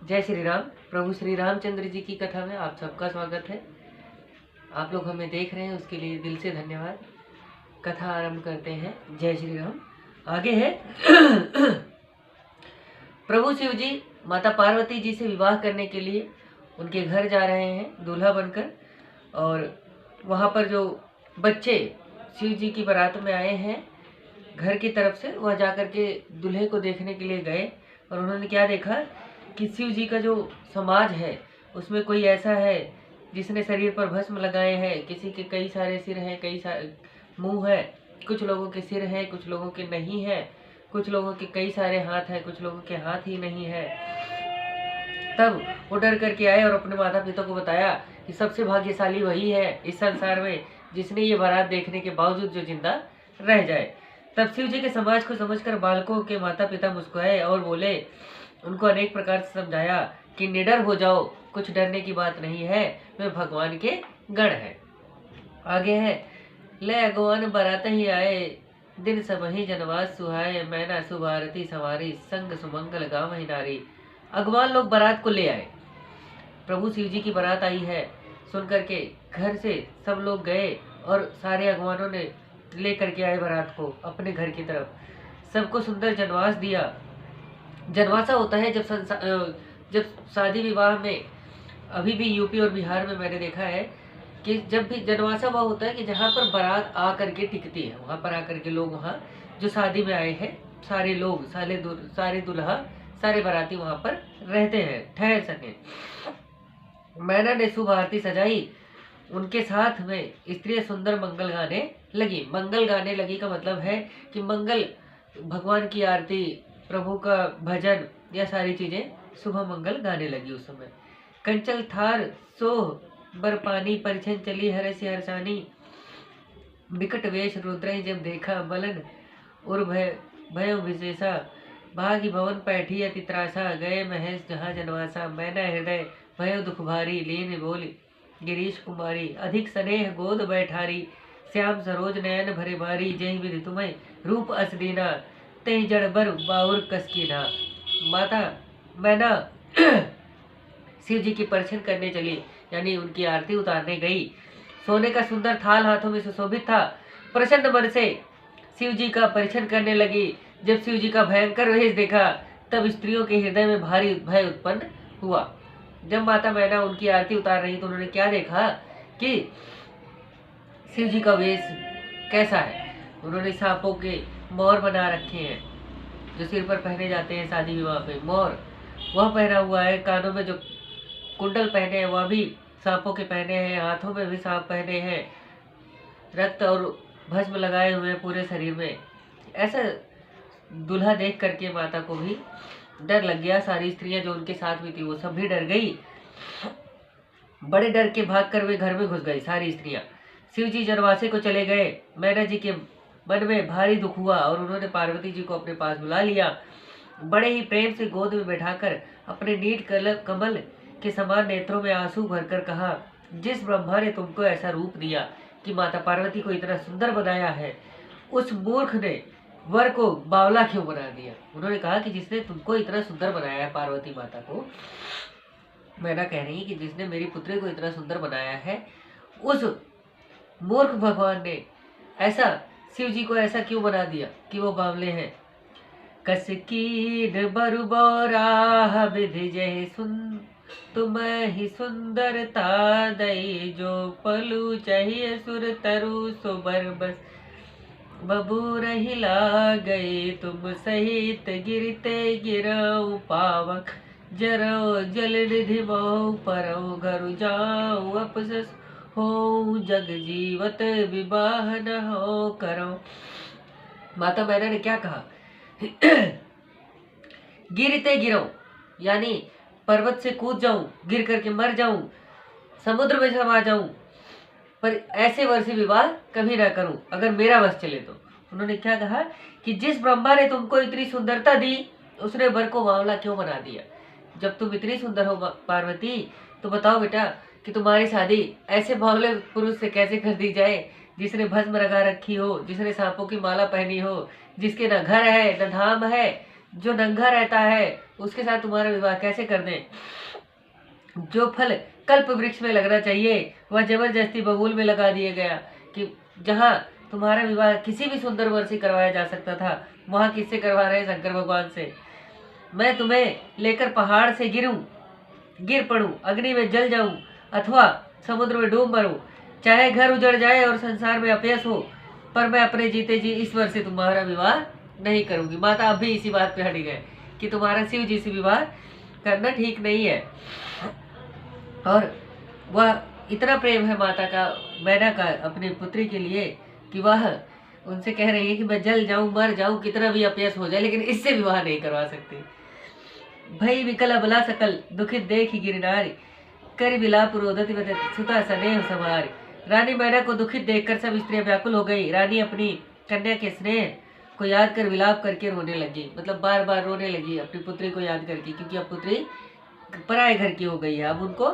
जय श्री राम। प्रभु श्री रामचंद्र जी की कथा में आप सबका स्वागत है। आप लोग हमें देख रहे हैं उसके लिए दिल से धन्यवाद। कथा आरंभ करते हैं। जय श्री राम। आगे है प्रभु शिव जी माता पार्वती जी से विवाह करने के लिए उनके घर जा रहे हैं दूल्हा बनकर। और वहाँ पर जो बच्चे शिव जी की बारात में आए हैं घर की तरफ से, वह जाकर के दूल्हे को देखने के लिए गए। और उन्होंने क्या देखा कि शिव जी का जो समाज है उसमें कोई ऐसा है जिसने शरीर पर भस्म लगाए हैं। किसी के कई सारे सिर हैं, कई सारे मुंह है, कुछ लोगों के सिर हैं, कुछ लोगों के नहीं है, कुछ लोगों के कई सारे हाथ हैं, कुछ लोगों के हाथ ही नहीं है। तब वो डर करके आए और अपने माता पिता को बताया कि सबसे भाग्यशाली वही है इस संसार में जिसने ये बारात देखने के बावजूद जो जिंदा रह जाए। तब शिव जी के समाज को समझकर बालकों के माता पिता मुस्कुराए और बोले, उनको अनेक प्रकार से समझाया कि निडर हो जाओ, कुछ डरने की बात नहीं है, वे भगवान के गण है। आगे है, ले अगवान बारात ही आए, दिन सब ही जनवास सुहाए, मैना सुभारती सवारी, संग सुमंगल गाँव ही नारी। अगवान लोग बारात को ले आए। प्रभु शिव जी की बारात आई है सुन करके घर से सब लोग गए और सारे अगवानों ने लेकर के आए बारात को अपने घर की तरफ। सबको सुंदर जनवास दिया। जनवासा होता है जब शादी विवाह में, अभी भी यूपी और बिहार में मैंने देखा है कि जब भी जनवासा वह होता है कि जहाँ पर बारात आ करके टिकती है, वहाँ पर आकर के लोग, वहाँ जो शादी में आए हैं सारे लोग, सारे दुल्हा, सारे बाराती वहाँ पर रहते हैं, ठहर सके। मैना ने शुभ आरती सजाई, उनके साथ में स्त्रियां सुंदर मंगल गाने लगी। मंगल गाने लगी का मतलब है कि मंगल, भगवान की आरती, प्रभु का भजन, यह सारी चीजें सुबह मंगल गाने लगी उस समय। कंचल थार सोह बरपानी, परिछन चली हर से हरसानी, विकट वेश रुद्र जब देखा, बलन और भय विशेषा, भागी भवन पैठी अति त्रासा, गए महेश जहाँ जनवासा, मैना हृदय भयो दुख भारी, लीन बोली गिरीश कुमारी, अधिक स्नेह गोद बैठारी, श्याम सरोज नयन भरे भारी, जय विधि तुम्हें रूप अस दीना, तय जड़ बर बाउर कसकीना। माता मैना शिव जी की परिछन करने चली, यानी उनकी आरती उतारने गई। सोने का सुंदर थाल हाथों में सुशोभित था। प्रसन्न मन से शिव जी का परिछन करने लगी। जब शिव जी का भयंकर वेश देखा तब स्त्रियों के हृदय में भारी भय उत्पन्न हुआ। जब माता मैना उनकी आरती उतार रही तो उन्होंने क्या देखा कि शिव जी का वेश कैसा है। उन्होंने सांपों के मोर बना रखे हैं जो सिर पर पहने जाते हैं शादी विवाह पे, मोर वह पहना हुआ है। कानों में जो कुंडल पहने हैं वह भी सांपों के पहने हैं, हाथों में भी सांप पहने हैं, रक्त और भस्म लगाए हुए हैं पूरे शरीर में। ऐसा दूल्हा देख करके माता को भी डर लग गया। सारी स्त्रियां जो उनके साथ में थी वो सब भी डर गई। बड़े डर के भागकर वे घर में घुस गई सारी स्त्रियां। शिव जी जनवासे को चले गए। मैना जी के मन में भारी दुख हुआ और उन्होंने पार्वती जी को अपने पास बुला लिया। बड़े ही प्रेम से गोद में बैठाकर अपने नीट कमल के समान नेत्रों में आंसू भरकर कहा, जिस ब्रह्मा ने तुमको ऐसा रूप दिया कि माता पार्वती को इतना सुंदर बनाया है, उस मूर्ख ने वर को बावला क्यों बना दिया। उन्होंने कहा कि जिसने तुमको इतना सुंदर बनाया है, पार्वती माता को मैना कह रही है कि जिसने मेरी पुत्री को इतना सुंदर बनाया है, उस मूर्ख भगवान ने ऐसा शिव जी को ऐसा क्यों बना दिया कि वो बावले हैं। कस कीन बरुबोरा विधि जय सुन तुम ही सुंदरता दई, जो पलू चाहिए सुर तरु सुबर बस बबूर हिला गई, तुम सहित गिरते गिरऊ पावक, जरो जल निधि मोह परऊ, घर जाऊं अपसस हो जग जीवत, विवाह न हो करो। माता मैना ने क्या कहा गिरते गिरो, यानी पर्वत से कूद जाऊं, गिर करके मर जाऊं, समुद्र में समा जाऊं, पर ऐसे वर से विवाह कभी ना करूं अगर मेरा बस चले तो। उन्होंने क्या कहा कि जिस ब्रह्मा ने तुमको इतनी सुंदरता दी उसने वर को बावला क्यों बना दिया। जब तुम इतनी सुंदर हो पार्वती, तो बताओ बेटा कि तुम्हारी शादी ऐसे बावले पुरुष से कैसे कर दी जाए जिसने भस्म लगा रखी हो, जिसने सांपों की माला पहनी हो, जिसके न घर है न धाम है, जो नंगा रहता है, उसके साथ तुम्हारा विवाह कैसे कर दें? जो फल कल्प वृक्ष में लगना चाहिए वह जबरदस्ती बबूल में लगा दिया गया। कि जहाँ तुम्हारा विवाह किसी भी सुंदर वर से करवाया जा सकता था, वहाँ किससे करवा रहे हैं? शंकर भगवान से। मैं तुम्हें लेकर पहाड़ से गिर पड़ूं, अग्नि में जल जाऊं, अथवा समुद्र में डूब मरूं, चाहे घर उजड़ जाए और संसार में अपयश हो, पर मैं अपने जीते जी ईश्वर से तुम्हारा विवाह नहीं करूंगी। माता अभी इसी बात पे हटी गए कि तुम्हारा शिव जी से विवाह करना ठीक नहीं है। और वह इतना प्रेम है माता का, मैना का अपनी पुत्री के लिए, कि वह उनसे कह रही है कि मैं जल जाऊं, मर जाऊं, कितना भी अपयश हो जाए, लेकिन इससे विवाह नहीं करवा सकती। भई विकल अबला सकल दुखित देखी गिरनारी, कर विलाप रोदति वदति सुता स्नेह समारी। रानी मैना को दुखित देखकर सब स्त्रियां व्याकुल हो गई। रानी अपनी कन्या के स्नेह को याद कर विलाप करके रोने लगी, मतलब बार बार रोने लगी अपनी पुत्री को याद करके, क्योंकि अब पुत्री पराए घर की हो गई है, अब उनको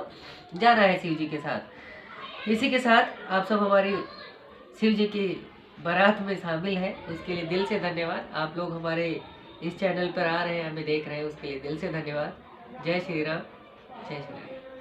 जाना है शिव जी के साथ। इसी के साथ आप सब हमारी शिव जी की बारात में शामिल हैं, उसके लिए दिल से धन्यवाद। आप लोग हमारे इस चैनल पर आ रहे हैं, हमें देख रहे हैं, उसके लिए दिल से धन्यवाद। जय श्री राम, जय श्री राम।